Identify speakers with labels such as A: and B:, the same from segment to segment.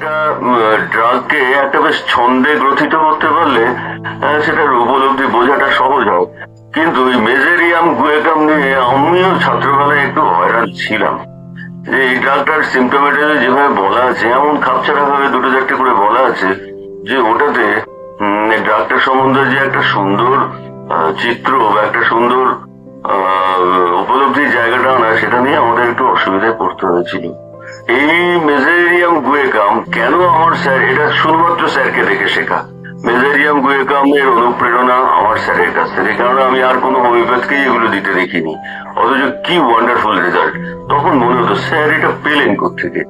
A: একটা ড্রাগকে একটা বেশ ছন্দে গ্রথিত করতে পারলে সেটার উপলব্ধি বোঝাটা সহজ হয়। কিন্তু ওই মেজেরিয়াম গুয়েকাম নিয়ে আমিও ছাত্রবেলায় একটু হয়রান ছিলাম যে এই ড্রাগটার সিমটোমেটরি যেভাবে বলা আছে, এমন খাপছাড়া ভাবে দুটো চারটে করে বলা আছে যে ওটাতে ড্রাগটার সম্বন্ধে যে একটা সুন্দর চিত্র বা একটা সুন্দর উপলব্ধির জায়গাটা আনা, সেটা নিয়ে আমাদের একটু অসুবিধায় পড়তে হয়েছিল। এই মেজেরিয়াম গুয়েকাম কেন আমার স্যার, এটা শুধুমাত্র স্যারকে দেখে শেখা। মেজেরিয়াম গুয়েকামের অনুপ্রেরণা আমার স্যারের কাছ থেকে, কারণ আমি আর কোনো হোমিওপ্যাথকেই এগুলো দিতে দেখিনি। অথচ কি ওয়ান্ডারফুল রেজাল্ট। তখন মনে হতো স্যার এটা পেলেন কোত্থেকে,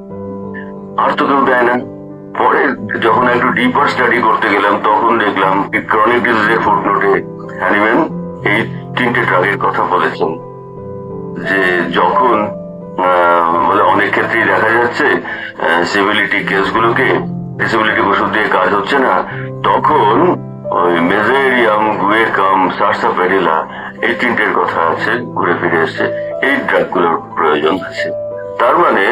A: আর তো কেউ দেয় না। পরে যখন একটু ডিপার স্টাডি করতে গেলাম, তখন দেখলাম ক্রনিক ডিজিজের ফুটনোটে হ্যানিম্যান এই তিনটে ড্রাগের কথা বলেছেন। যে যখন অনেক ক্ষেত্রেই দেখা যাচ্ছে সিভিলিটি কেসগুলোকে ডিসেবিলিটি ওষুধ দিয়ে কাজ হচ্ছে না, তখন ওই মেজেরিয়াম গুয়েকাম সারসাপেরিলা এই তিনটের কথা আছে, ঘুরে ফিরে এসছে এই ড্রাগগুলোর প্রয়োজন আছে। তার মানে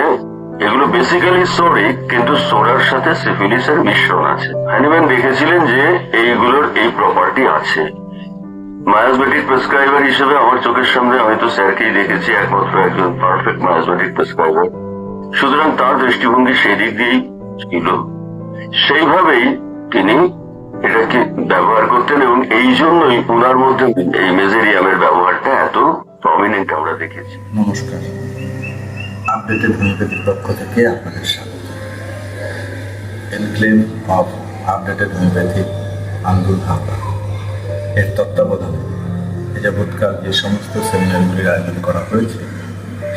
A: এগুলো বেসিক্যালি সোরিক, কিন্তু সোরার সাথে সিফিলিসের মিশ্রণ আছে। হ্যানিম্যান দেখেছিলেন যে এইগুলোর এই প্রপার্টি আছে। মায়াজমেটিক প্রেসক্রাইবার হিসেবে আমার চোখের সামনে আমি তো স্যারকেই দেখেছি একমাত্র একজন পারফেক্ট মায়াজমেটিক প্রেসক্রাইবার। সুতরাং তার দৃষ্টিভঙ্গি সেই দিক দিয়েই ছিল, সেইভাবেই তিনি এটাকে ব্যবহার করতেন, এবং এই জন্যই ওনার মধ্যে এই মেজেরিয়ামের ব্যবহারটা এত প্রমিনেন্ট আমরা দেখেছি।
B: নমস্কার, আপডেটেড হোমিওপ্যাথির পক্ষ থেকে আপনাদের স্বাগত। Enclave of updated homeopathy Andul Howrah এর তত্ত্বাবধানে এ যাবৎকাল যে সমস্ত সেমিনারগুলির আয়োজন করা হয়েছে,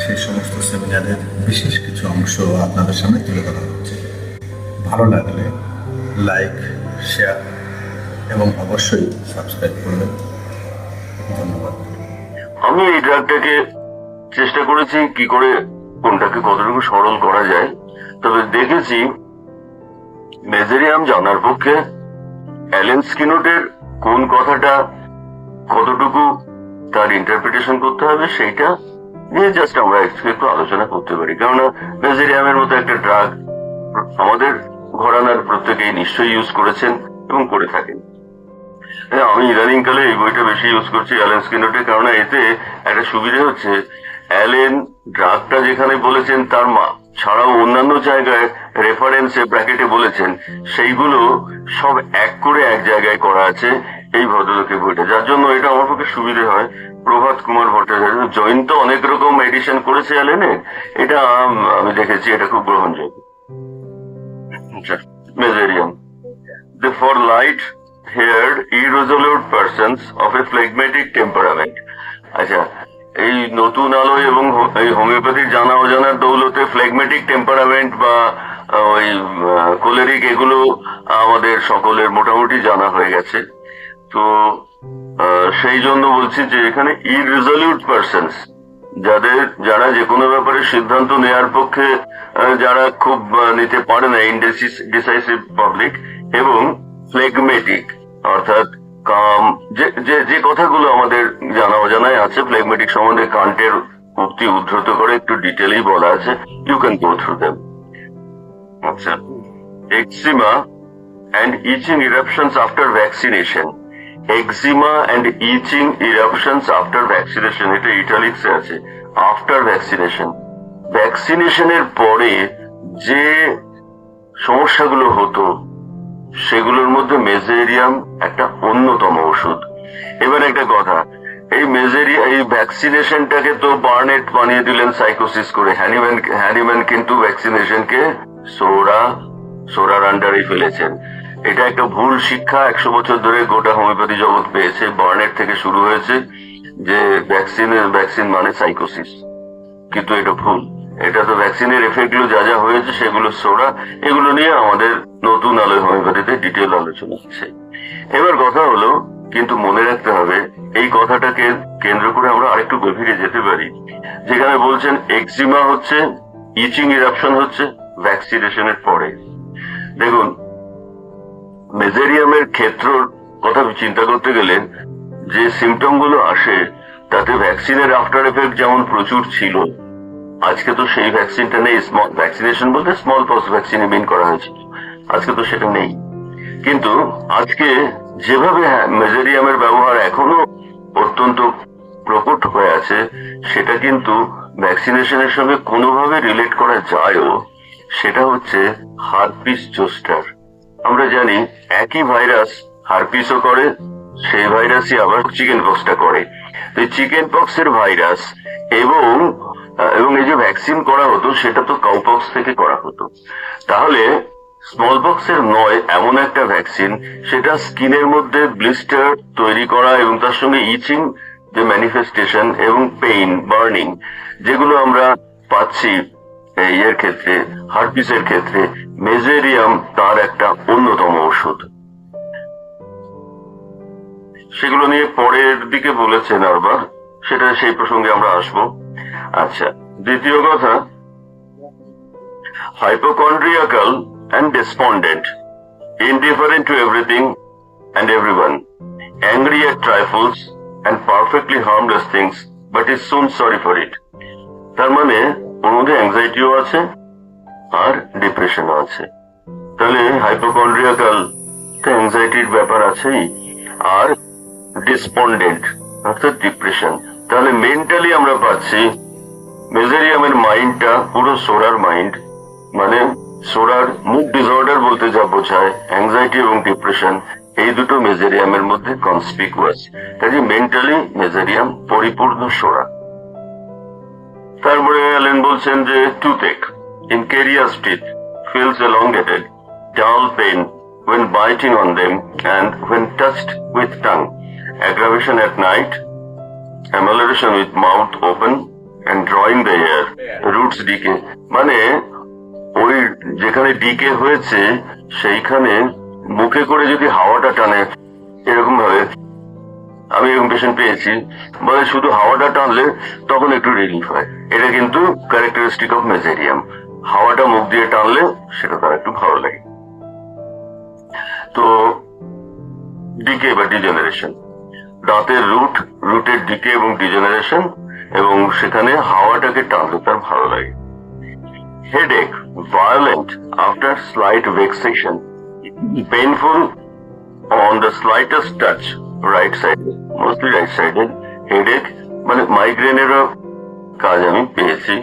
B: সেই সমস্ত সেমিনারের বিশেষ কিছু অংশ আপনাদের সামনে তুলে ধরা হচ্ছে। ভালো লাগলে লাইক, শেয়ার এবং অবশ্যই সাবস্ক্রাইব করবেন। ধন্যবাদ।
A: আমি এই ড্রাগটাকে চেষ্টা করেছি কি করে কোনটাকে কতটুকু সরল করা যায়, তবে দেখেছি মেজেরিয়াম জানার পক্ষে অ্যালেন স্কিনটের কোন কথাটা কতটুকু তার ইন্টারপ্রিটেশন করতে হবে সেইটা নিয়ে জাস্ট আমরা একটু আলোচনা করতে পারি। কেননা মেজেরিয়ামের মতো একটা ড্রাগ আমাদের ঘরানার প্রত্যেকেই নিশ্চয়ই ইউজ করেছেন এবং করে থাকেন। আমি ইদানিং কালে এই বইটা বেশি ইউজ করছি অ্যালেন স্কিনটের, কারণ এতে একটা সুবিধা হচ্ছে অ্যালেন ড্রাগটা যেখানে বলেছেন তার ছাড়াও অন্যান্য জায়গায় রেফারেন্সে ব্র্যাকেটে বলেছেন, সেইগুলো সব এক করে এক জায়গায় করা আছে এই ভদ্রলোকের বইটা, যার জন্য এটা আমার পক্ষে সুবিধে হয়। প্রভাত কুমার ভট্টাচার্য জৈন্ত অনেক রকম এডিশন করেছে অ্যালেনের, এটা আমি দেখেছি এটা খুব গ্রহণযোগ্য। মেজেরিয়াম for light haired irresolute persons of a phlegmatic temperament। আচ্ছা, এই নতুন আলো এবং এই হোমিওপ্যাথির জানা অজানার দৌলতে ফ্লেগমেটিক টেম্পারামেন্ট বা ওই কোলেরিক এগুলো আমাদের সকলের মোটামুটি জানা হয়ে গেছে। তো সেই জন্য বলছি যে এখানে ইররেজলিউট পারসনস, যারা যে কোনো ব্যাপারে সিদ্ধান্ত নেয়ার পক্ষে যারা খুব নিতে পারে না, ইনডিসাইসিভ পাবলিক, এবং ফ্লেগমেটিক অর্থাৎ কাম, যে কথাগুলো আমাদের জানা অজানায় আছে। ফ্লেগমেটিক সম্বন্ধে কান্টের উক্তি উদ্ধৃত করে একটু ডিটেলেই বলা আছে, you can go through them. আচ্ছা, eczema and itching eruptions after vaccination. Eczema and itching eruptions after vaccination, এটা ইটালিক্সে আছে। আফটার ভ্যাকসিনেশন, ভ্যাকসিনেশনের পরে যে সমস্যাগুলো হতো সেগুলোর মধ্যে মেজেরিয়াম একটা অন্যতম ওষুধ। এবার একটা কথা, এই ভ্যাকসিনেশনটাকে তো বার্নেট বানিয়ে দিলেন সাইকোসিস করে। হ্যানিম্যান কিন্তু ভ্যাকসিনেশনকে সোরার আন্ডারে ফেলেছেন। এটা একটা ভুল শিক্ষা 100 বছর ধরে গোটা হোমিওপ্যাথি জগৎ পেয়েছে। বার্নেট থেকে শুরু হয়েছে যে ভ্যাকসিন মানে সাইকোসিস, কিন্তু এটা ভুল। এটা তো ভ্যাকসিনের এফেক্ট গুলো যা যা হয়েছে সেগুলো সোরা, এগুলো নিয়ে আমাদের নতুন আলোয় হোমিওপ্যাথিতে ডিটেল আলোচনা হচ্ছে। এবার কথা হলো, কিন্তু মনে রাখতে হবে এই কথাটাকে কেন্দ্র করে আমরা আরেকটু গভীরে যেতে পারি, যেখানে বলছেন এক্সিমা হচ্ছে, ইচিং ইরাপশন হচ্ছে ভ্যাকসিনেশনের পরে। দেখুন, মেজেরিয়ামের ক্ষেত্রর কথা চিন্তা করতে গেলে যে সিমটম গুলো আসে তাতে ভ্যাকসিনের আফটার এফেক্ট যেমন প্রচুর ছিল, আজকে তো সেই ভ্যাকসিনটা নেই, ভ্যাকসিনেশন বলতে স্মল পক্স ভ্যাকসিন মেন করা হয়েছিল, আজকে তো সেটা নেই। কিন্তু আজকে যেভাবে মেজেরিয়ামের ব্যবহার এখনো অত্যন্ত প্রকট হয়ে আছে, সেটা কিন্তু ভ্যাকসিনেশনের সঙ্গে কোনোভাবে রিলেট করা যায়ও। সেটা হচ্ছে হারপিস জোস্টার। আমরা জানি একই ভাইরাস হারপিসও করে, সেই ভাইরাসই আবার চিকেন পক্সটা করে। তো চিকেন পক্স এর ভাইরাস এবং এবং এই যে ভ্যাকসিন করা হতো সেটা তো কাউপক্স থেকে করা হতো। তাহলে স্মল পক্স এর নয় এমন একটা ভ্যাকসিন, সেটা স্কিনের মধ্যে ব্লিস্টার তৈরি করা এবং তার সঙ্গে ইচিং যে ম্যানিফেস্টেশন এবং পেইন বার্নিং যেগুলো আমরা পাচ্ছি এর ক্ষেত্রে, হারপিসের ক্ষেত্রে মেজেরিয়াম তার একটা অন্যতম ওষুধ। সেগুলো নিয়ে পরের দিকে বলেছেন আরবা, সেটা সেই প্রসঙ্গে আমরা আসবো। আচ্ছা, দ্বিতীয় কথা, hypochondriacal and despondent, indifferent to everything and everyone, angry at trifles and perfectly harmless things, but is soon sorry for it. তার মানে ওর মধ্যে অ্যাংজাইটিও আছে আর ডিপ্রেশনও আছে। তাহলে হাইপোকন্ড্রিয়াকাল অ্যাংজাইটির ব্যাপার আছেই, আর ডিসপন্ডেন্ট অর্থাৎ ডিপ্রেশন। তাহলে মেন্টালি আমরা পাচ্ছি মেজেরিয়ামের মাইন্ডটা পুরো সোরার মাইন্ড, মানে সোরার মুড ডিসঅর্ডার বলতে যা বোঝায় অ্যাংজাইটি এবং ডিপ্রেশন, এই দুটো মেজেরিয়ামের মধ্যে কনসপিকুয়াস। কাজে মেন্টালি মেজেরিয়াম পরিপূর্ণ সোরা। তারপরে অ্যালেন বলছেন যে toothache, in carious teeth, feels elongated, dull pain when biting on them and when touched with tongue, aggravation at night, amelioration with mouth open and drawing the air, roots decay, মানে ওই যেখানে decay হয়েছে সেইখানে মুখে করে যদি হাওয়াটা টানে, এরকম ভাবে আমি এরকম পেশেন্ট পেয়েছি, মানে শুধু হাওয়াটা টানলে তখন একটু রিলিফ হয়। এটা কিন্তু ক্যারেক্টারিস্টিক অফ মেজেরিয়াম, হাওয়াটা মুখ দিয়ে টানলে সেটা তার একটু ভালো লাগে। তো ডিকে বা ডিজেনারেশন, দাঁতের রুটের ডিকে এবং ডিজেনারেশন, এবং সেখানে হাওয়াটাকে টানলে তার ভালো লাগে। Headache, violent after slight vexation, painful on the slightest touch, right side, mostly right sided, headache, মানে মাইগ্রেনেরও কাজ আমি পেয়েছি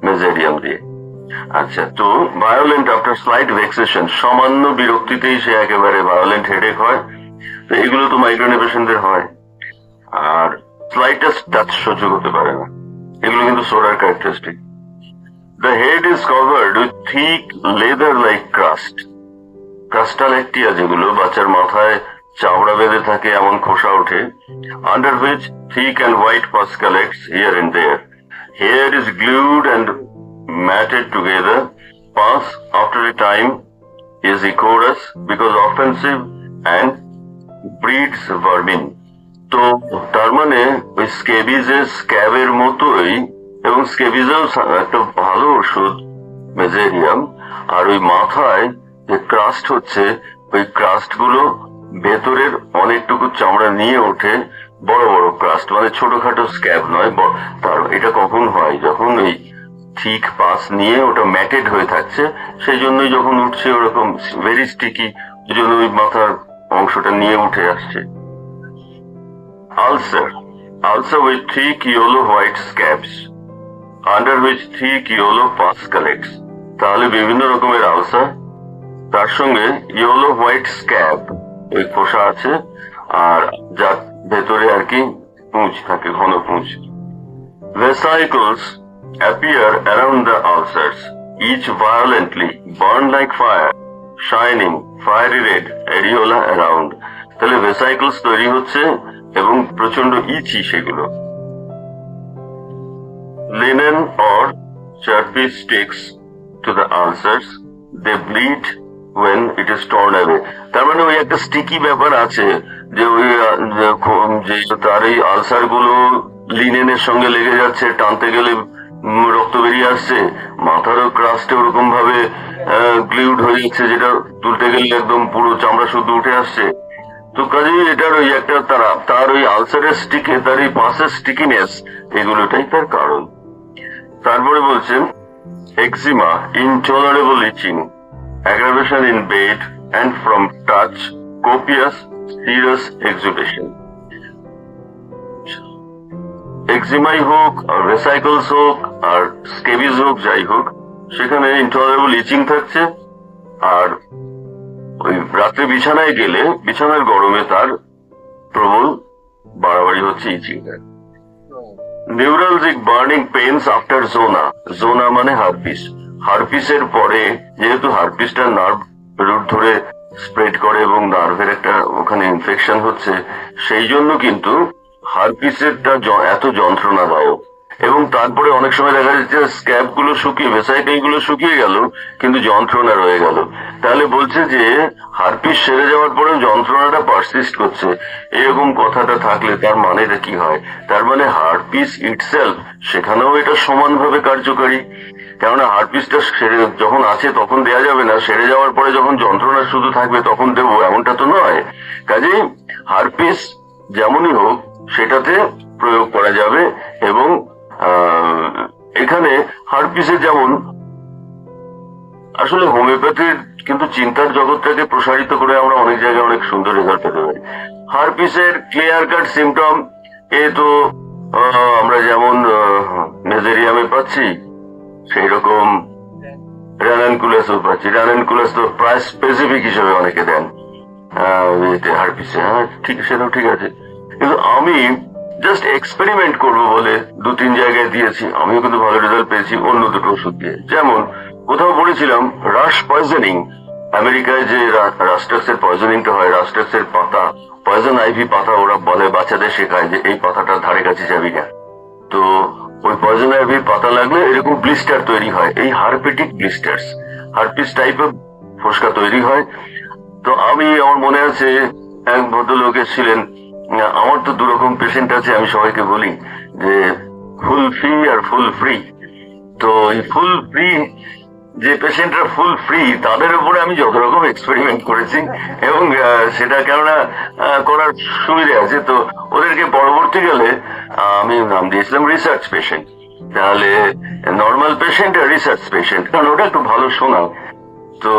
A: মেজেরিয়াম দিয়ে। আচ্ছা, তো ভায়োলেন্ট আফটার স্লাইট ভেক্সেশন, সামান্য বিরক্তিতেই সে একেবারে ভায়োলেন্ট হেডেক হয়, তো এগুলো তো মাইগ্রেনের পেশেন্টদের হয়। আর স্লাইটেস্ট টাচ সহ্য করতে পারে না, এগুলো কিন্তু সোরার characteristic. The head is covered with thick leather-like crust. Crusta lactea যেগুলো বাচ্চার মাথায় চামড়া বেঁধে থাকে এমন খোসা ওঠে, under which thick and white pus collects here and there. Hair is glued and matted together. Pus after a time is ecorous because offensive and breeds vermin. তো তার মানে ওই স্কেবিজের স্ক্যাবের মতোই, এবং স্কেবিজও একটা ভালো ওষুধ মেজেরিয়াম। আর ওই মাথায় যে ক্রাস্ট হচ্ছে, ওই ক্রাস্ট গুলো ভেতরের অনেকটুকু চামড়া নিয়ে ওঠে, বড় বড় ক্রাস্ট, মানে ছোটখাটো স্ক্যাব নয়। তার এটা কখন হয়, যখন ওই ঠিক পাস নিয়ে ওটা ম্যাটেড হয়ে থাকছে, সেই জন্যই যখন উঠছে ওরকম ভেরি স্টিকি, ওই জন্য ওই মাথার অংশটা নিয়ে উঠে আসছে। Ulcer, ulcer with thick yellow white scabs under which thick yellow pus collects. তাহলে বিভিন্ন রকমের আলসার, তার সঙ্গে ইয়েলো হোয়াইট স্ক্যাব, ওই খোসা আছে, আর যার ভেতরে আর কি পুঁজ থাকে, ঘন পুঁজ। Vesicles appear around the ulcers, each violently, burn like fire, shining, fiery red, areola around. তাহলে ভেসাইকলস তৈরি হচ্ছে এবং প্রচন্ড ইচি সেগুলো। Linen or chirpy sticks to the ulcers, they bleed when it is torn away. তার মানে ওই একটা স্টিকি ব্যাপার আছে, যে ওই যে তার এই আলসার গুলো লিনেনের সঙ্গে লেগে যাচ্ছে, টানতে গেলে রক্ত বেরিয়ে আসছে, মাথারও ক্রাস্টে ওরকম ভাবে গ্লুড হয়ে যাচ্ছে, যেটা তুলতে গেলে একদম পুরো চামড়া শুদ্ধ উঠে আসছে। তো কাজেই এটার ওই একটা তার ওই আলসারের স্টিকে, তার এই পাসের স্টিকিনেস, এগুলোটাই তার কারণ। তারপরে বলছেন eczema, intolerable itching, aggravation in bed and from touch, copious serous exudation. এক্সিমাই হোক আর ভেসাইকলস হোক আর স্কেবিজ হোক, যাই হোক, সেখানে ইনটলারেবল ইচিং থাকছে। আর ওই রাত্রে বিছানায় গেলে বিছানার গরমে তার প্রবল বাড়াবাড়ি হচ্ছে ইচিং। নিউরালজিক বার্নিং পেইনস আফটার জোনা, জোনা মানে হারপিস। হারপিসের পরে যেহেতু হারপিসটা নার্ভ রুট ধরে স্প্রেড করে এবং নার্ভের একটা ওখানে ইনফেকশন হচ্ছে, সেই জন্য কিন্তু হারপিসেরটা এত যন্ত্রণাদায়ক। এবং তারপরে অনেক সময় দেখা যাচ্ছে স্ক্যাব গুলো শুকিয়ে, ভেসাইকেল গুলো শুকিয়ে গেল কিন্তু যন্ত্রণা রয়ে গেল। তাহলে বলছে যে হারপিস সেরে যাওয়ার পরেও যন্ত্রণাটা পারসিস্ট করছে, এরকম কথাটা থাকলে তার মানেটা কি হয়? তার মানে হারপিস ইটসেলফ সেখানেও এটা সমানভাবে কার্যকারী। কেননা হারপিসটা সেরে যখন আছে তখন দেয়া যাবে না, সেরে যাওয়ার পরে যখন যন্ত্রণা শুধু থাকবে তখন দেবো, এমনটা তো নয়। কাজেই হারপিস যেমনই হোক সেটাতে প্রয়োগ করা যাবে। এবং এখানে হারপিসের যেমন আসলে হোমিওপ্যাথির কিন্তু চিন্তার জগৎটাকে প্রসারিত করে আমরা অনেক জায়গায় অনেক সুন্দর রেজাল্ট পেতে পারি। হারপিসের ক্লিয়ার কাট সিমটম এ তো আমরা যেমন মেজেরিয়ামে পাচ্ছি সেই রকম র্যানানকুলাসও পাচ্ছি। র্যানানকুলাস তো প্রায় স্পেসিফিক হিসেবে অনেকে দেন হারপিসে, হ্যাঁ ঠিক, সেটাও ঠিক আছে। কিন্তু আমি জাস্ট এক্সপেরিমেন্ট করবো বলে 2-3 জায়গায় দিয়েছি, আমিও কিন্তু ভালো রেজাল্ট পেয়েছি অন্য দুটো ওষুধ দিয়ে। যেমন কোথাও পড়েছিলাম রাশ পয়জনিং, আমেরিকায় যে রাস্টাক্সের পয়জনিংটা হয়, রাস্টাক্সের পাতা, পয়জন আইভি পাতা ওরা বলে বাচ্চাদের শেখায় যে এই পাতাটার ধারে কাছে যাবি না। তো ওই পয়জন আইভির পাতা লাগলে এরকম ব্লিস্টার তৈরি হয়, এই হারপেটিক ব্লিস্টার্স, হারপিস টাইপের ফোসকা তৈরি হয়। তো আমার মনে আছে এক ভদ্রলোক ছিলেন, আমার তো দুরকম পেশেন্ট আছে, আমি সবাইকে বলি যে ফুল ফ্রি আর ফুল ফ্রি। তো এই ফুল ফ্রি যে পেশেন্টরা ফুল ফ্রি তাদের উপরে আমি যত রকম এক্সপেরিমেন্ট করেছি, এবং সেটা কেননা করার সুবিধা আছে। তো ওদেরকে পরবর্তীকালে আমি নাম দিয়েছিলাম রিসার্চ পেশেন্ট। তাহলে নর্মাল পেশেন্ট আর রিসার্চ পেশেন্ট, কারণ ওটা একটু ভালো শোনা। তো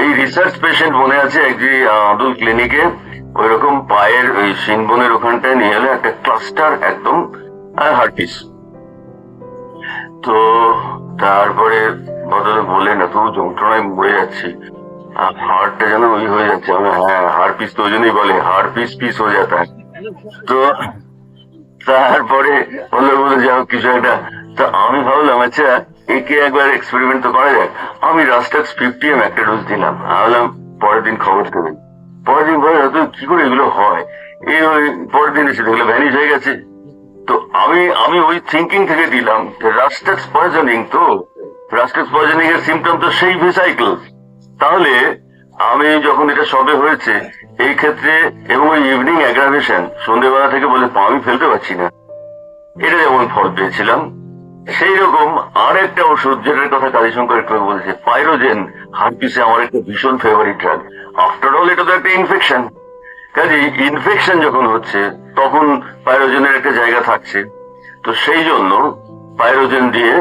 A: এই রিসার্চ পেশেন্ট মনে আছে একটি আদুল ক্লিনিকে ওই রকম পায়ের ওই শিনবনের ওখানটায় নিয়ে এলো একটা ক্লাস্টার একদম হারপিস। তো তারপরে ভদ্রলোক বললেন এত যন্ত্রণায় মরে যাচ্ছি, হাড়টা যেন ওই হয়ে যাচ্ছে। হ্যাঁ হারপিস তো ওই জন্যই বলে হারপিস পিস হয়ে যেত। তো তারপরে বলে যাও কিছু একটা। তো আমি ভাবলাম আচ্ছা একে একবার এক্সপেরিমেন্ট তো করা যায়। আমি রাস্টাক্স 50 একটা ডোজ দিলাম, ভাবলাম পরের দিন খবর দেবেন। পরের দিন বলে কি করে এগুলো হয়, এই ওই পরের দিন এসে দেখলো ভ্যানিশ হয়ে গেছে। তো আমি ওই থিঙ্কিং থেকে দিলাম যে রাস্টাক্স পয়জনিং, তো রাস্টাক্স পয়জনিং এর সিমটম তো সেই ভেসাইকেল। তাহলে আমি যখন এটা সবে হয়েছে এই ক্ষেত্রে, এবং ওই ইভিনিং অ্যাগ্রাভেশন, সন্ধ্যেবেলা থেকে বলে আমি ফেলতে পারছি না, এটা যেমন ফল পেয়েছিলাম, সেই রকম আর একটা ওষুধ যেটার কথা কালীশঙ্কর একটু বলছে, পাইরোজেন, হারপিসে আমার একটা ভীষণ ফেভারিট ড্রাগ। আফটার অল এটা তো একটা ইনফেকশন, কাজে ইনফেকশন যখন হচ্ছে তখন পাইরোজেনের একটা জায়গা থাকছে। তো সেই জন্য পাইরোজেন দিয়ে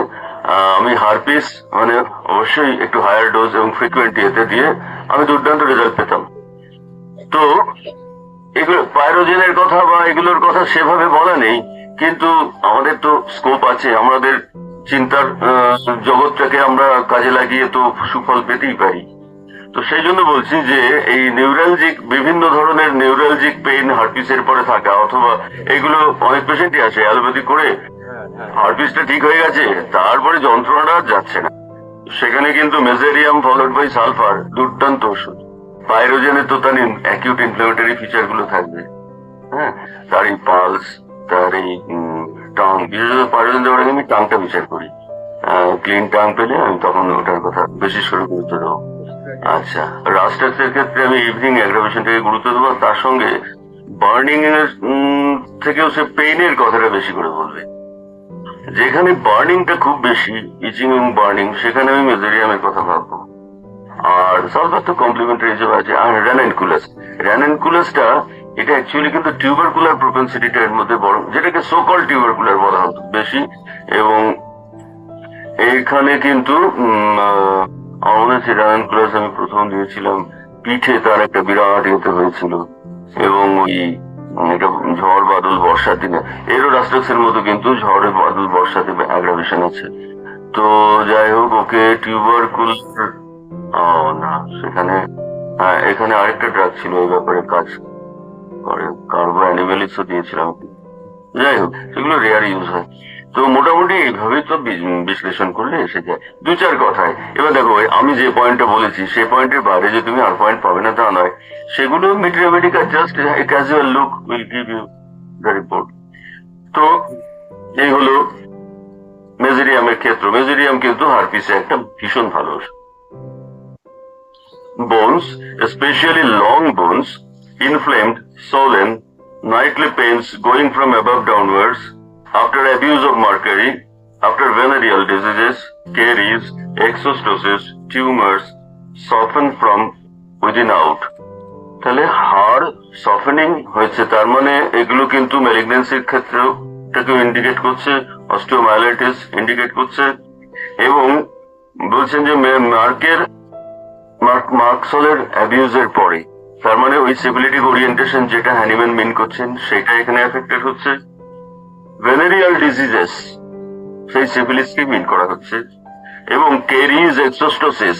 A: আমি হারপিস মানে অবশ্যই একটু হায়ার ডোজ এবং ফ্রিকুয়েন্ট এতে দিয়ে আমি দুর্দান্ত রেজাল্ট পেতাম। তো এগুলো পাইরোজেনের কথা বা এগুলোর কথা সেভাবে বলা নেই, কিন্তু আমাদের তো স্কোপ আছে, আমাদের চিন্তার জগৎটাকে আমরা কাজে লাগিয়ে তো সুফল পেতেই পারি। তো সেই জন্য বলছি যে এই নিউরালজিক বিভিন্ন ধরনের নিউরালজিক পেইন হারপিসের পরে থাকা, অথবা এগুলো অনেক পেশেন্টই আসে অ্যালোপ্যাথি করে হারপিসটা ঠিক হয়ে গেছে তারপরে যন্ত্রণাটা যাচ্ছে না, সেখানে কিন্তু মেজেরিয়াম ফলোড বাই সালফার দুর্দান্ত ওষুধ। পাইরোজেনে তো তার অ্যাকিউট ইনফ্লামেটরি ফিচার গুলো থাকবে, হ্যাঁ, তার এই পালস, তার এই টাং, বিশেষত পাইরোজেন দেওয়ার আগে আমি টাংটা বিচার করি, ক্লিন টাং পেলে আমি তখন ওটার কথা বিশেষ করে গুরুত্ব দেবো। আচ্ছা, রাস্টাক্সের ক্ষেত্রে আমি ইভিনিং অ্যাগ্রাভেশনটাকে গুরুত্ব দেবো, তার সঙ্গে বার্নিং এর থেকেও সে পেইনের কথাটা বেশি করে বলবে। যেখানে বার্নিংটা খুব বেশি, ইচিং এবং বার্নিং, সেখানে আমি মেজেরিয়ামের কথা ভাববো। আর সালফার তো কমপ্লিমেন্টারি হিসেবে আছে। আর র্যানানকুলাসটা এটা অ্যাকচুয়ালি কিন্তু টিউবারকুলার প্রপেন্সিটিটা এর মধ্যে বড়, যেটাকে সোকল টিউবারকুলার বলা হতো বেশি, এবং এইখানে কিন্তু আমার মনে হচ্ছে রায়ন প্লাস আমি প্রথম দিয়েছিলাম, পিঠে তার একটা বিরাট ইয়েতে হয়েছিল, এবং ওই এটা ঝড় বাদল বর্ষার দিনে এরও রাস্ট্রাক্সের মতো কিন্তু ঝড়ে বাদল বর্ষাতে অ্যাগ্রাভেশন আছে। তো যাই হোক, ওকে টিউবারকুল না, সেখানে এখানে আরেকটা ড্রাগ ছিল এই ব্যাপারে কাজ করে, কার্বো অ্যানিমেলিক্সও দিয়েছিলাম। যাই হোক, সেগুলো রেয়ার ইউজ হয়। তো মোটামুটি এইভাবেই তো বিশ্লেষণ করলে এসে যায় দু চার কথায়। এবার দেখো, আমি যে পয়েন্টটা বলেছি সেই পয়েন্টের বাইরে যে তুমি আর পয়েন্ট পাবে না তা নয়, সেগুলো media just casual look will give you the report. তো এই হলো মেজেরিয়ামের ক্ষেত্র। মেজেরিয়াম কিন্তু হারপিসে একটা ভীষণ ভালো ওষুধ। Bones, especially long bones, inflamed, swollen, nightly pains going from above downwards, after abuse of mercury, after venereal diseases, caries, exostosis, tumors, soften from within out. তাহলে হাড় সফেনিং হয়েছে, তার মানে এগুলো কিন্তু ম্যালিগন্যান্সির ক্ষেত্রেও এটাকেও ইন্ডিকেট করছে, অস্টিওমাইলাইটিস ইন্ডিকেট করছে। এবং বলছেন যে মার্কসলের অ্যাবিউজের পরে, তার মানে ওই সিভিলিটিক ওরিয়েন্টেশন যেটা হ্যানিম্যান মিন করছেন সেটা এখানে এফেক্টেড হচ্ছে। ভেনেরিয়াল ডিজিজেস, সেই সিভিলিসকে মিন করা হচ্ছে। এবং কেরিজ এক্সোস্টোসিস,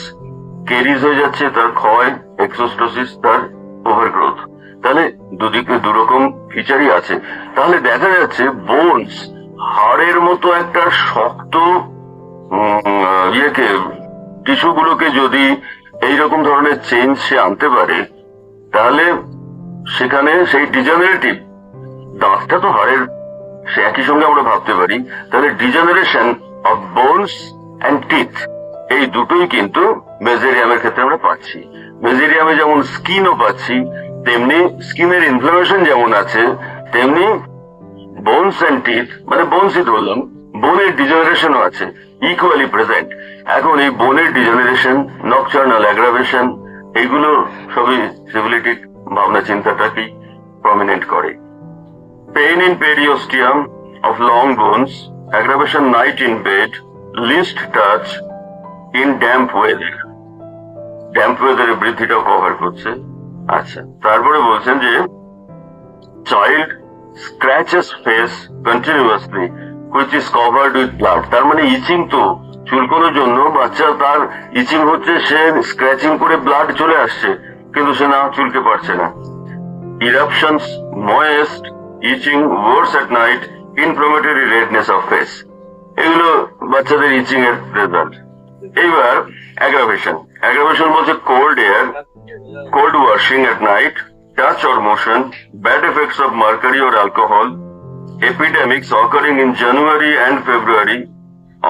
A: কেরিজ হয়ে যাচ্ছে তার ক্ষয়, এক্সোস্টোসিস তার ওভারগ্রোথ। তাহলে দুদিকে দুরকম ফিচারই আছে। তাহলে দেখা যাচ্ছে বোনস, হাড়ের মতো একটা শক্ত ইয়েকে, টিস্যুগুলোকে যদি এইরকম ধরনের চেঞ্জ সে আনতে পারে, তাহলে সেখানে সেই ডিজেনারেটিভ, দাঁতটা তো হাড়ের, সে একই সঙ্গে আমরা ভাবতে পারি। তাহলে degeneration of bones and teeth, এই দুটোই কিন্তু মেজেরিয়ামের ক্ষেত্রে আমরা পাচ্ছি। মেজেরিয়ামে যেমন স্কিনও পাচ্ছি, তেমনি স্কিনের ইনফ্লামেশন যেমন আছে, তেমনি বোনস অ্যান্ড টিথ, মানে বোনসই ধরলাম, বোনের ডিজেনারেশনও আছে, ইকুয়ালি প্রেজেন্ট। এখন এই বোনের ডিজেনারেশন, নকচার্নাল অ্যাগ্রাভেশন, এইগুলো সবই সিভিলিটিক ভাবনা চিন্তাটাকেই প্রমিনেন্ট করে। Pain in periosteum of long bones, aggravation night in bed, least touch in damp weather, damp ওয়েদারের বৃদ্ধিটাও কভার করছে। আচ্ছা, তারপরে বলছেন যে child scratches face continuously which is covered with blood, তার মানে ইচিং, তো চুলকোনোর জন্য বাচ্চা তার ইচিং হচ্ছে, সে স্ক্র্যাচিং করে ব্লাড চলে আসছে, কিন্তু সে না চুলকে পারছে না। Eruptions, moist, itching, worse at night, inflammatory redness of face, এগুলো বাচ্চাদের ইচিং এর রেজাল্ট। এইবার অ্যাগ্রাভেশন, অ্যাগ্রাভেশন বলছে cold air, cold washing at night, touch or motion, bad effects of mercury or alcohol, epidemics occurring in January and February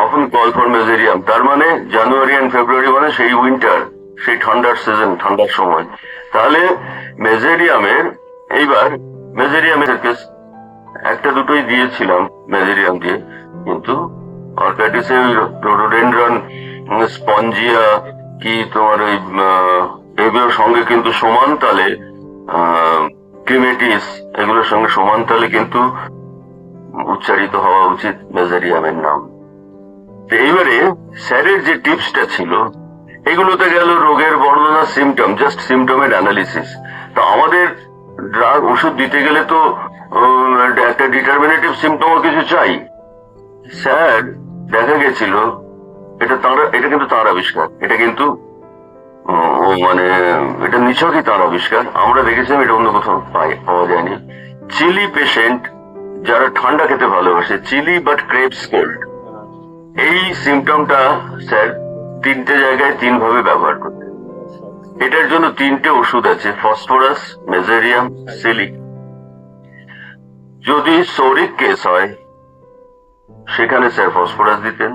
A: often call for মেজেরিয়াম। তার মানে জানুয়ারি and ফেব্রুয়ারি মানে সেই winter, সেই ঠান্ডার সিজন, ঠান্ডার সময়। তাহলে মেজেরিয়ামের, এইবার মেজেরিয়ামের কেস একটা দুটোই দিয়েছিলাম মেজেরিয়াম দিয়ে, কিন্তু অর্কাইটিসে রোডোডেন্ড্রন, স্পঞ্জিয়া, কি তোমার ওই এগুলোর সঙ্গে কিন্তু সমান তালে, ক্রিমেটিস, এগুলোর সঙ্গে সমান তালে কিন্তু উচ্চারিত হওয়া উচিত মেজেরিয়ামের নাম। এইবারে স্যারের যে টিপসটা ছিল, এগুলোতে গেল রোগের বর্ণনা, সিমটম, জাস্ট সিমটমের অ্যানালিসিস। তো আমাদের ড্রাগ ওষুধ দিতে গেলে তো একটা ডিটারমিনেটিভ সিমটমও কিছু চাই। স্যার দেখা গেছিল এটা কিন্তু তার আবিষ্কার, এটা কিন্তু মানে এটা নিছকই তার আবিষ্কার। আমরা দেখেছিলাম এটা অন্য কোথাও পাওয়া যায়নি। চিলি পেশেন্ট যারা ঠান্ডা খেতে ভালোবাসে, চিলি বাট ক্রেভস কোল্ড, এই সিমটমটা স্যার 3টে জায়গায় 3 ভাবে ব্যবহার করতে। এটার জন্য 3টে ওষুধ আছে, ফসফরাস, মেজেরিয়াম, সিলিক। যদি সোরিক কেস হয় সেখানে স্যার ফসফরাস দিতেন,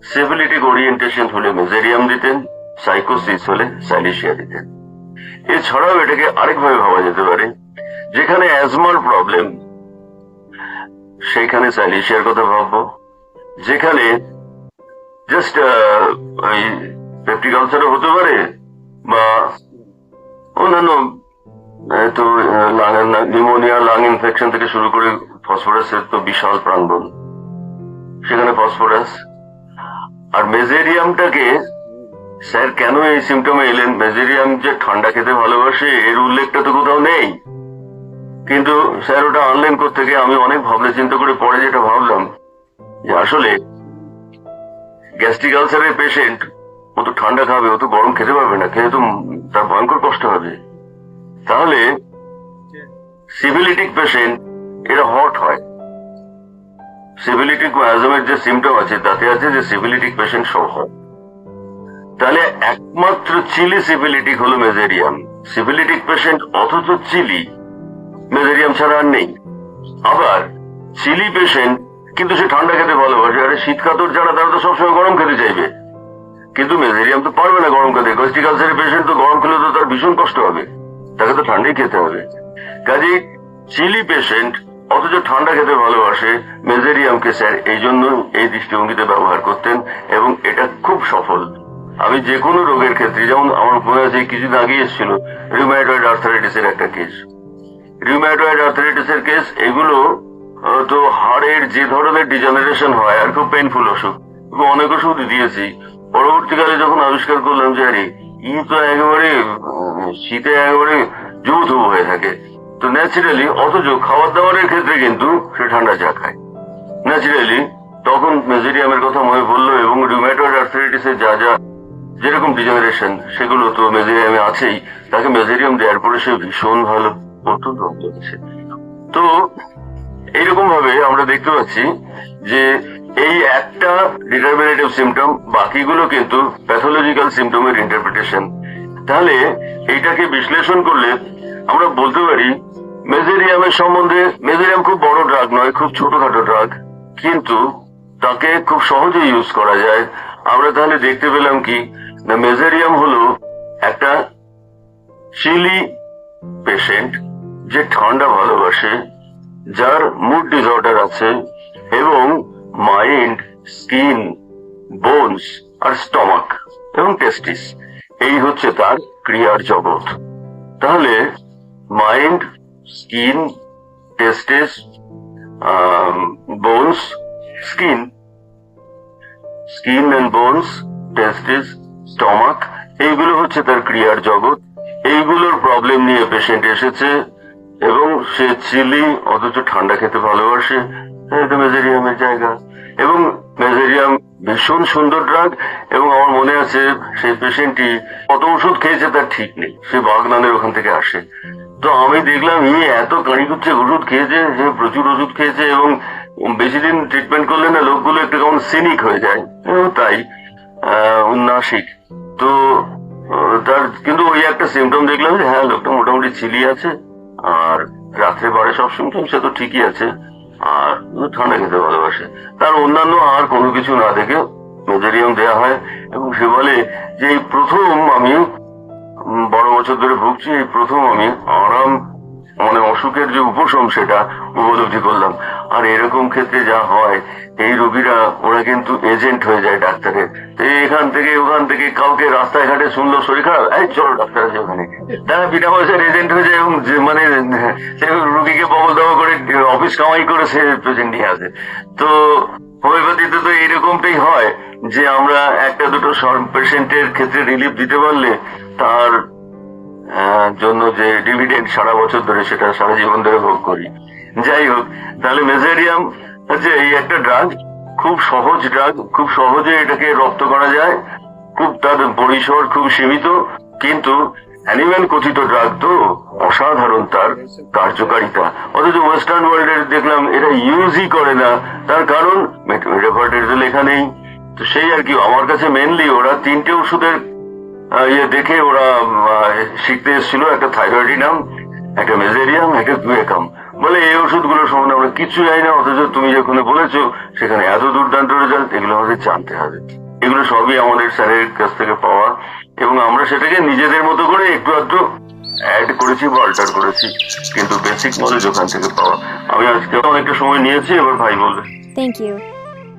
A: সিভিলিটিক ওরিয়েন্টেশন হলে মেজেরিয়াম দিতেন, সাইকোসিস হলে সাইলিশিয়া দিতেন। এছাড়াও এটাকে আরেকভাবে ভাবা যেতে পারে, যেখানে অ্যাজমার প্রবলেম সেইখানে সাইলিশিয়ার কথা ভাববো, যেখানে জাস্ট ওই পেপটিক আলসারও হতে পারে, বা অন্যান্য তো নিউমোনিয়া, লাং ইনফেকশন থেকে শুরু করে ফসফরাসের তো বিশাল প্রাঙ্গণ, সেখানে ফসফরাস। আর মেজেরিয়ামটাকে স্যার কেন এই সিমটমে এলেন? মেজেরিয়াম যে ঠান্ডা খেতে ভালোবাসে এর উল্লেখটা তো কোথাও নেই, কিন্তু স্যার ওটা আনলেন কোত্থেকে? আমি অনেক ভাবনা চিন্তা করে পরে যেটা ভাবলাম যে আসলে গ্যাস্ট্রিক আলসারের পেশেন্ট ও তো ঠান্ডা খাবে, ও তো গরম খেতে পারবে না, খেয়ে তো তার ভয়ঙ্কর কষ্ট হবে। তাহলে সিভিলিটিক পেশেন্ট এরা হট হয়। সিভিলিটিক অ্যাজমের যে সিমটম আছে তাতে আছে যে সিভিলিটিক পেশেন্ট সব হয়। তাহলে একমাত্র চিলি সিভিলিটিক হলো মেজেরিয়াম। সিভিলিটিক পেশেন্ট অথচ চিলি, মেজেরিয়াম ছাড়া আর নেই। আবার চিলি পেশেন্ট কিন্তু সে ঠান্ডা খেতে ভালোবাসে, আরে শীতকাতর যারা তারা তো সবসময় গরম খেতে চাইবে, কিন্তু মেজেরিয়াম তো পারবে না গরম খেতে। গ্যাস্ট্রিক আলসারের পেশেন্ট তো গরম খেলে তো তার ভীষণ কষ্ট হবে, তাকে তো ঠান্ডাই খেতে হবে। কাজেই চিলি পেশেন্ট অথচ ঠান্ডা খেতে ভালোবাসে, মেজেরিয়ামকে স্যার এই জন্য এই দৃষ্টিভঙ্গিতে ব্যবহার করতেন এবং এটা খুব সফল। আমি যে কোনো রোগের ক্ষেত্রে, যেমন আমার মনে আছে কিছুদিন আগে এসেছিল রিউম্যাটয়েড আর্থারাইটিসের একটা কেস, রিউম্যাটয়েড আর্থারাইটিসের কেস। এগুলো তো হাড়ের যে ধরনের ডিজেনারেশন হয় আর খুব পেইনফুল অসুখ, অনেক ওষুধ দিয়েছি। পরবর্তীকালে যখন আবিষ্কার করলাম যে আরে তো একেবারে শীতে একেবারে জুবুথুবু হয়ে থাকে, তো ন্যাচারালি অথচ খাবার দাবারের ক্ষেত্রে কিন্তু সে ঠান্ডা চা খায়। ন্যাচারালি তখন মেজেরিয়ামের কথা মনে পড়লো এবং রিউম্যাটয়েড আর্থারাইটিসের যা যা যেরকম ডিজেনারেশন সেগুলো তো মেজেরিয়ামে আছেই, তাকে মেজেরিয়াম দেওয়ার পরে সে ভীষণ ভালো অত্যন্ত হচ্ছে। তো এইরকম ভাবে আমরা দেখতে পাচ্ছি যে এই একটা ডিটারমিনেটিভ সিমটম, বাকিগুলো কিন্তু প্যাথোলজিক্যাল সিমটমের ইন্টারপ্রিটেশন। তাহলে এইটাকে বিশ্লেষণ করলে আমরা বলতে পারি মেজেরিয়ামের সম্বন্ধে, মেজেরিয়াম খুব বড় ড্রাগ নয়, খুব ছোটখাটো ড্রাগ, কিন্তু তাকে খুব সহজে ইউজ করা যায়। আমরা তাহলে দেখতে পেলাম কি না, মেজেরিয়াম হলো একটা চিলি পেশেন্ট যে ঠান্ডা ভালোবাসে, যার মুড ডিসঅর্ডার আছে এবং মাইন্ড, স্কিন, বোনস আর স্টমাক এবং টেস্টিস এই হচ্ছে তার ক্রিয়ার জগৎ। তাহলে mind, skin, testis, bones, skin and bones, testis, stomach, এইগুলো হচ্ছে তার ক্রিয়ার জগৎ। এইগুলোর প্রবলেম নিয়ে পেশেন্ট এসেছে এবং সে চিলি অথচ ঠান্ডা খেতে ভালোবাসে, এটা মেজেরিয়ামের জায়গা। এবং মেজেরিয়াম ভীষণ সুন্দর ড্রাগ, এবং আমার মনে আছে সেই পেশেন্টটি কত ওষুধ খেয়েছে তার ঠিক নেই, সে বাগনানের ওখান থেকে আসে। তো আমি দেখলাম এত কাঁড়িকুচ্ছে ওষুধ খেয়েছে, যে প্রচুর ওষুধ খেয়েছে এবং বেশি দিন ট্রিটমেন্ট করলে না লোকগুলো একটু কেমন সিনিক হয়ে যায়, তাই উন্নাসিক। তো তার কিন্তু ওই একটা সিমটম দেখলাম যে হ্যাঁ লোকটা মোটামুটি চিলি আছে আর রাত্রে বাড়ে সব সিমটম, সে তো ঠিকই আছে আর ঠান্ডা খেতে ভালোবাসে। তার অন্যান্য আর কোনো কিছু না দেখে মেজেরিয়াম দেওয়া হয়। এবং সে বলে যে এই প্রথম আমি 12 বছর ধরে ভুগছি, এই প্রথম আমি আরাম মানে অসুখের যে উপশম সেটা উপলব্ধি করলাম। আর এরকম ক্ষেত্রে যা হয়, এই রোগীরা ওরা কিন্তু এজেন্ট হয়ে যায় ডাক্তারের। তো এখান থেকে ওখান থেকে কাউকে রাস্তায় ঘাটে শুনলো শরীর খারাপ, এই চলো ডাক্তার আছে ওখানে, তারা বিনা পয়সার এজেন্ট হয়ে যায় এবং মানে সে রোগীকে বগল দেওয়া করে অফিস কামাই করে সে পেশেন্ট নিয়ে আসে। তো হোমিওপ্যাথিতে তো এইরকমটাই হয় যে আমরা একটা দুটো পেশেন্টের ক্ষেত্রে রিলিফ দিতে পারলে তার জন্য যে ডিভিডেন্ড সারা বছর ধরে সেটা সারা জীবন ধরে ভোগ করি। যাই হোক, তাহলে মেজেরিয়াম হচ্ছে এই একটা ড্রাগ, খুব সহজ ড্রাগ, খুব সহজে এটাকে রপ্ত করা যায়, খুব তার পরিসর খুব সীমিত, কিন্তু অ্যানিম্যাল কথিত ড্রাগ তো অসাধারণ তার কার্যকারিতা। অথচ ওয়েস্টার্ন ওয়ার্ল্ডের দেখলাম এরা ইউজই করে না, তার কারণ মেটাফার্টের লেখা নেই। তো সেই আর কি, আমার কাছে মেনলি ওরা 3টে ওষুধের দেখে ওরা শিখতে এসেছিল, একটা থাইরয়েডিনাম, একটা মেজেরিয়াম, একটা গুয়েকাম। বলে এই ওষুধগুলোর সম্বন্ধে আমরা কিছু জানি না, অথচ তুমি যেখানে বলেছো সেখানে এত দুর্দান্ত রেজাল্ট, এগুলো আমাদের জানতে হবে। এগুলো সবই আমাদের স্যারের কাছ থেকে পাওয়া, এবং আমরা সেটাকে নিজেদের মতো করে একটু আধটু অ্যাড করেছি বা অল্টার করেছি, কিন্তু বেসিক নলেজ ওখান থেকে পাওয়া। আমি আজকে অনেকটা সময় নিয়েছি, এবার ভাই বলবে।
C: Thank you.